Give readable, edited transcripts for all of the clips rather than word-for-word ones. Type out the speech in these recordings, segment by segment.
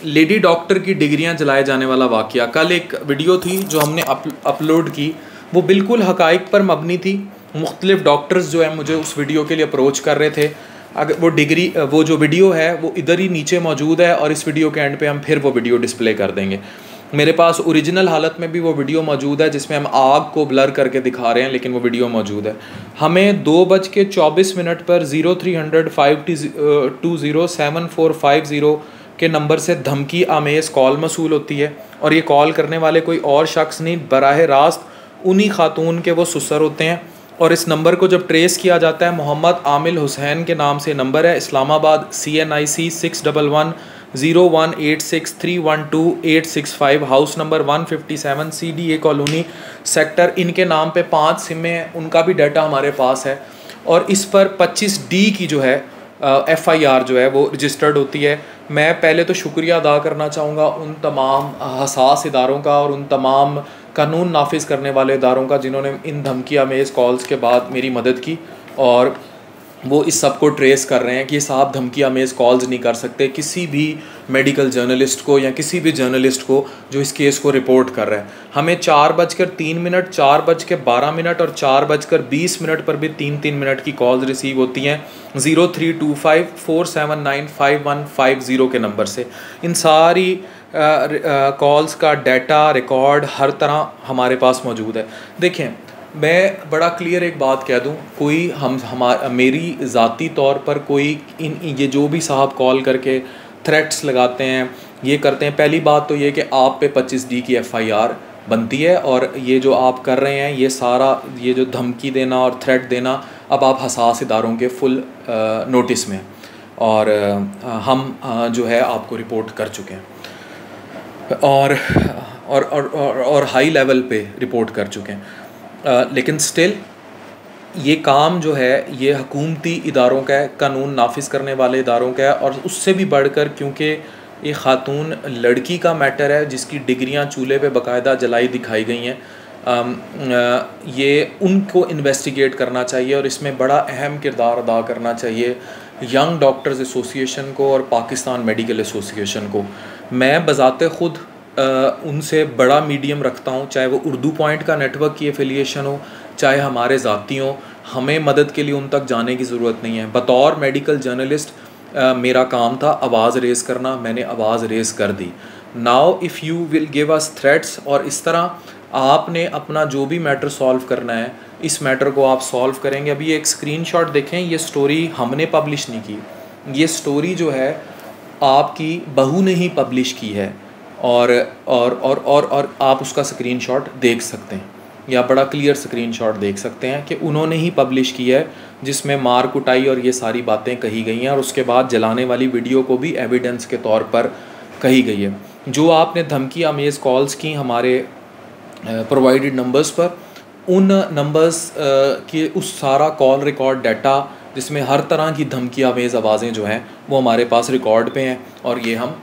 Lady doctor की डिग्रियां जलाए जाने वाला वाक़या। कल एक वीडियो थी जो हमने अपलोड की, वो बिल्कुल हक़ाइक़ पर मबनी थी। मुख्तलिफ़ डॉक्टर्स जो है मुझे उस वीडियो के लिए अप्रोच कर रहे थे। अगर वो जो वीडियो है वो इधर ही नीचे मौजूद है और इस वीडियो के एंड पे हम फिर वो वीडियो डिस्प्ले कर देंगे। मेरे पास ओरिजिनल हालत में भी वो वीडियो मौजूद है जिसमें हम आग को ब्लर करके दिखा रहे हैं, लेकिन वो वीडियो मौजूद है। हमें 2:24 पर 0300 520 7450 के नंबर से धमकी आमेज़ कॉल मसूल होती है, और ये कॉल करने वाले कोई और शख्स नहीं, बराह रास्त उन्हीं खातून के वो ससुर होते हैं। और इस नंबर को जब ट्रेस किया जाता है, मोहम्मद आमिल हुसैन के नाम से नंबर है, Islamabad CNIC 6111086312 house number 157 CDA colony sector. इनके नाम पे 5 सिमें हैं, उनका भी डाटा हमारे पास है। और इस पर 25D की जो है FIR जो है वो रजिस्टर्ड होती है। मैं पहले तो शुक्रिया अदा करना चाहूँगा उन तमाम हसास इदारों का और उन तमाम कानून नाफिज करने वाले इदारों का जिन्होंने इन धमकी आमेज़ कॉल्स के बाद मेरी मदद की, और वो इस सब को ट्रेस कर रहे हैं कि साहब धमकी आमेज़ कॉल्स नहीं कर सकते किसी भी मेडिकल जर्नलिस्ट को या किसी भी जर्नलिस्ट को जो इस केस को रिपोर्ट कर रहा है। हमें 4:03, 4:12 और 4:20 पर भी 3-3 मिनट की कॉल्स रिसीव होती हैं 0325 479 5150 के नंबर से। इन सारी कॉल्स का डाटा रिकॉर्ड हर तरह हमारे पास मौजूद है। देखें, मैं बड़ा क्लियर एक बात कह दूं, कोई मेरी ज़ाती तौर पर कोई ये जो भी साहब कॉल करके थ्रेट्स लगाते हैं, ये करते हैं, पहली बात तो ये कि आप पे 25D की FIR बनती है, और ये जो आप कर रहे हैं ये सारा ये जो धमकी देना और थ्रेट देना, अब आप हसास इदारों के फुल नोटिस में, और हम जो है आपको रिपोर्ट कर चुके हैं और हाई लेवल पे रिपोर्ट कर चुके हैं। लेकिन स्टिल ये काम जो है ये हुकूमती इदारों का है, कानून नाफिज करने वाले इदारों का है, और उससे भी बढ़कर क्योंकि ये ख़ातून लड़की का मैटर है जिसकी डिग्रियां चूल्हे पे बाकायदा जलाई दिखाई गई हैं, ये उनको इन्वेस्टिगेट करना चाहिए, और इसमें बड़ा अहम किरदार अदा करना चाहिए यंग डॉक्टर्स एसोसिएशन को और पाकिस्तान मेडिकल एसोसिएशन को। मैं बज़ाते ख़ुद उनसे बड़ा मीडियम रखता हूँ, चाहे वो उर्दू पॉइंट का नेटवर्क की एफिलिएशन हो, चाहे हमारे ज़ाती हों, हमें मदद के लिए उन तक जाने की ज़रूरत नहीं है। बतौर मेडिकल जर्नलिस्ट मेरा काम था आवाज़ रेज़ करना, मैंने आवाज़ रेज़ कर दी। Now if you will give us threats, और इस तरह आपने अपना जो भी मैटर सॉल्व करना है, इस मैटर को आप सॉल्व करेंगे। अभी एक स्क्रीनशॉट देखें, ये स्टोरी हमने पब्लिश नहीं की, ये स्टोरी जो है आपकी बहू ने ही पब्लिश की है, और आप उसका स्क्रीनशॉट देख सकते हैं, या बड़ा क्लियर स्क्रीनशॉट देख सकते हैं कि उन्होंने ही पब्लिश किया है, जिसमें मार कुटाई और ये सारी बातें कही गई हैं, और उसके बाद जलाने वाली वीडियो को भी एविडेंस के तौर पर कही गई है। जो आपने धमकी आमेज़ कॉल्स की हमारे प्रोवाइडेड नंबर्स पर, उन नंबर्स के उस सारा कॉल रिकॉर्ड डाटा जिसमें हर तरह की धमकी आमेज़ आवाज़ें जो हैं वो हमारे पास रिकॉर्ड पे हैं, और ये हम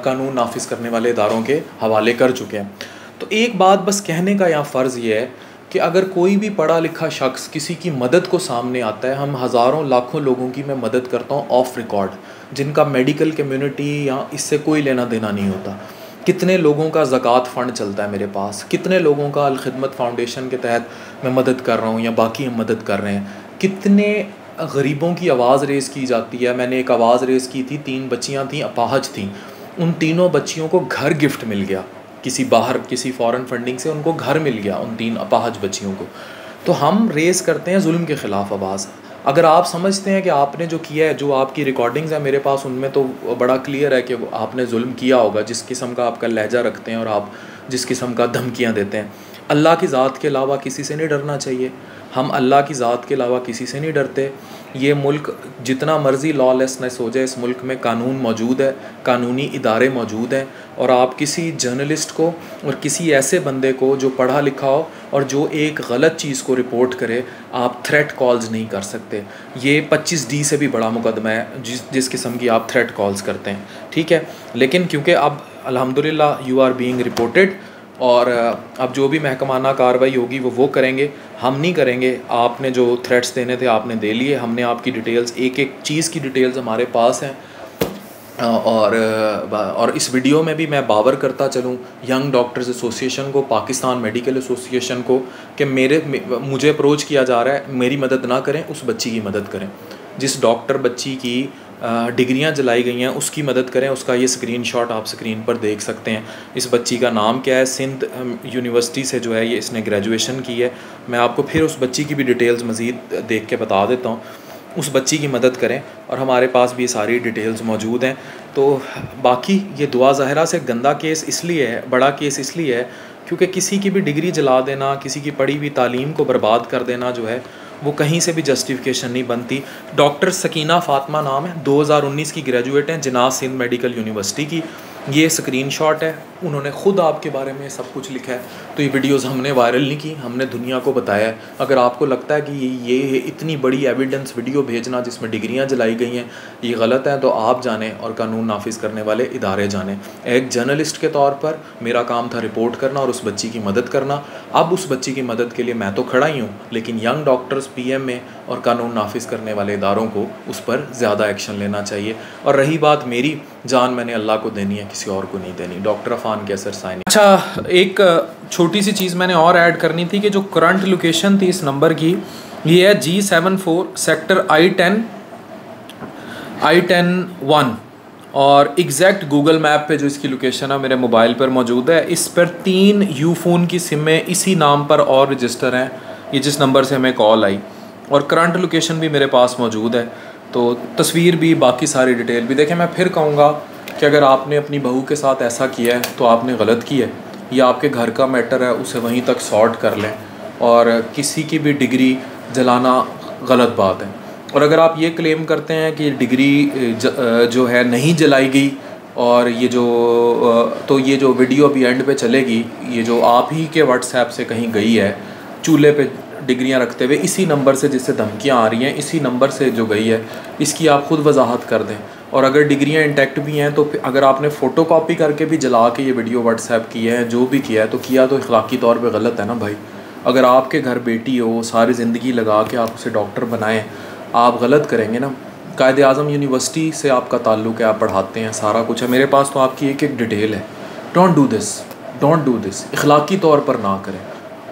कानून नाफिज करने वाले इदारों के हवाले कर चुके हैं। तो एक बात बस कहने का यहाँ फ़र्ज़ ये है कि अगर कोई भी पढ़ा लिखा शख्स किसी की मदद को सामने आता है, हम हज़ारों लाखों लोगों की मैं मदद करता हूँ ऑफ रिकॉर्ड, जिनका मेडिकल कम्युनिटी या इससे कोई लेना देना नहीं होता। कितने लोगों का ज़कात फ़ंड चलता है मेरे पास, कितने लोगों का अल खिदमत फाउंडेशन के तहत मैं मदद कर रहा हूँ या बाकी हम मदद कर रहे हैं, कितने गरीबों की आवाज़ रेज़ की जाती है। मैंने एक आवाज़ रेज़ की थी, 3 बच्चियाँ थीं, अपाहज थीं, उन तीनों बच्चियों को घर गिफ्ट मिल गया, किसी फ़ॉरेन फंडिंग से उनको घर मिल गया उन 3 अपाहज बच्चियों को। तो हम रेज़ करते हैं जुल्म के ख़िलाफ़ आवाज़। अगर आप समझते हैं कि आपने जो किया है, जो आपकी रिकॉर्डिंग्स हैं मेरे पास, उनमें तो बड़ा क्लियर है कि आपने जुल्म किया होगा, जिस किस्म का आपका लहजा रखते हैं और आप जिस किस्म का धमकियाँ देते हैं। अल्लाह की ज़ात के अलावा किसी से नहीं डरना चाहिए, हम अल्लाह की ज़ात के अलावा किसी से नहीं डरते। ये मुल्क जितना मर्ज़ी लॉलेसनेस हो जाए, इस मुल्क में कानून मौजूद है, कानूनी इदारे मौजूद हैं, और आप किसी जर्नलिस्ट को और किसी ऐसे बंदे को जो पढ़ा लिखा हो और जो एक गलत चीज़ को रिपोर्ट करे, आप थ्रेट कॉल्स नहीं कर सकते। ये 25D से भी बड़ा मुकदमा है जिस किस्म की आप थ्रेट कॉल्स करते हैं, ठीक है। लेकिन क्योंकि अब अल्हम्दुलिल्लाह यू आर बीइंग रिपोर्टेड, और अब जो भी महकमाना कार्रवाई होगी वो करेंगे, हम नहीं करेंगे। आपने जो थ्रेट्स देने थे आपने दे लिए, हमने आपकी डिटेल्स, एक एक चीज़ की डिटेल्स हमारे पास हैं। और इस वीडियो में भी मैं बावर करता चलूँ यंग डॉक्टर्स एसोसिएशन को, पाकिस्तान मेडिकल एसोसिएशन को, कि मुझे अप्रोच किया जा रहा है, मेरी मदद ना करें, उस बच्ची की मदद करें। जिस डॉक्टर बच्ची की डिग्रियां जलाई गई हैं उसकी मदद करें। उसका ये स्क्रीनशॉट आप स्क्रीन पर देख सकते हैं। इस बच्ची का नाम क्या है, सिंध यूनिवर्सिटी से जो है ये इसने ग्रेजुएशन की है। मैं आपको फिर उस बच्ची की भी डिटेल्स मज़ीद देख के बता देता हूँ। उस बच्ची की मदद करें, और हमारे पास भी ये सारी डिटेल्स मौजूद हैं। तो बाकी ये दुआ ज़ाहिरा से गंदा केस इसलिए है, बड़ा केस इसलिए है क्योंकि किसी की भी डिग्री जला देना, किसी की पढ़ी हुई तालीम को बर्बाद कर देना जो है वो कहीं से भी जस्टिफिकेशन नहीं बनती। डॉक्टर सकीना फ़ातिमा नाम है, 2019 की ग्रेजुएट हैं, जिनाह सिंध मेडिकल यूनिवर्सिटी की। ये स्क्रीनशॉट है, उन्होंने ख़ुद आपके बारे में सब कुछ लिखा है। तो ये वीडियोस हमने वायरल नहीं की, हमने दुनिया को बताया है। अगर आपको लगता है कि ये इतनी बड़ी एविडेंस वीडियो भेजना जिसमें डिग्रियां जलाई गई हैं ये गलत है, तो आप जानें और कानून नाफिज करने वाले इदारे जानें। एक जर्नलिस्ट के तौर पर मेरा काम था रिपोर्ट करना और उस बच्ची की मदद करना। अब उस बच्ची की मदद के लिए मैं तो खड़ा ही हूँ, लेकिन यंग डॉक्टर्स PM में और कानून नाफिज करने वाले इदारों को उस पर ज़्यादा एक्शन लेना चाहिए। और रही बात मेरी जान, मैंने अल्लाह को देनी है, किसी और को नहीं देनी। डॉक्टर अफान कैसर साइनी। अच्छा, एक छोटी सी चीज़ मैंने और ऐड करनी थी कि जो करंट लोकेशन थी इस नंबर की, ये है G74 सेक्टर I10-1, और एग्जैक्ट गूगल मैप पे जो इसकी लोकेशन है मेरे मोबाइल पर मौजूद है। इस पर 3 यूफोन की सिमें इसी नाम पर और रजिस्टर हैं, ये जिस नंबर से हमें कॉल आई, और करंट लोकेशन भी मेरे पास मौजूद है। तो तस्वीर भी, बाकी सारी डिटेल भी देखें। मैं फिर कहूँगा कि अगर आपने अपनी बहू के साथ ऐसा किया है तो आपने गलत किया है। ये आपके घर का मैटर है, उसे वहीं तक सॉर्ट कर लें। और किसी की भी डिग्री जलाना गलत बात है। और अगर आप ये क्लेम करते हैं कि डिग्री जो है नहीं जलाई गई, और ये जो वीडियो अभी एंड पे चलेगी, ये जो आप ही के व्हाट्सएप से कहीं गई है, चूल्हे पे डिग्रियां रखते हुए, इसी नंबर से जिससे धमकियां आ रही हैं, इसी नंबर से जो गई है, इसकी आप ख़ुद वजाहत कर दें। और अगर डिग्रियां इंटैक्ट भी हैं तो अगर आपने फ़ोटो कॉपी करके भी जला के ये वीडियो व्हाट्सएप की है, जो भी किया है, तो किया तो इखलाकी तौर पे गलत है ना भाई। अगर आपके घर बेटी हो, सारी ज़िंदगी लगा के आप उसे डॉक्टर बनाएं, आप गलत करेंगे ना। कायदे आज़म यूनिवर्सिटी से आपका ताल्लुक़ है, आप पढ़ाते हैं, सारा कुछ है, मेरे पास तो आपकी एक एक डिटेल है। डोंट डू दिस, इखलाकी तौर पर ना करें।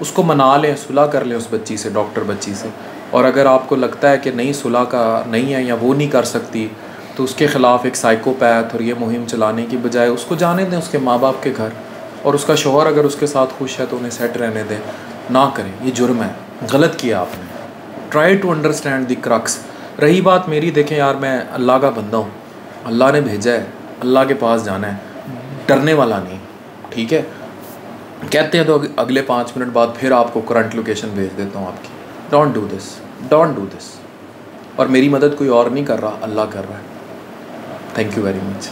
उसको मना लें, सुलह कर लें उस बच्ची से, डॉक्टर बच्ची से। और अगर आपको लगता है कि नहीं, सुलह का नहीं है या वो नहीं कर सकती, तो उसके ख़िलाफ़ एक साइकोपैथ और ये मुहिम चलाने की बजाय उसको जाने दें उसके माँ बाप के घर। और उसका शौहर अगर उसके साथ खुश है तो उन्हें सेट रहने दें, ना करें। ये जुर्म है, गलत किया आपने। Try to understand the crux. रही बात मेरी, देखें यार, मैं अल्लाह का बंदा हूँ, अल्लाह ने भेजा है, अल्लाह के पास जाना है, डरने वाला नहीं, ठीक है। कहते हैं तो अगले 5 मिनट बाद फिर आपको करंट लोकेशन भेज देता हूँ आपकी। Don't do this. और मेरी मदद कोई और नहीं कर रहा, अल्लाह कर रहा है। Thank you very much.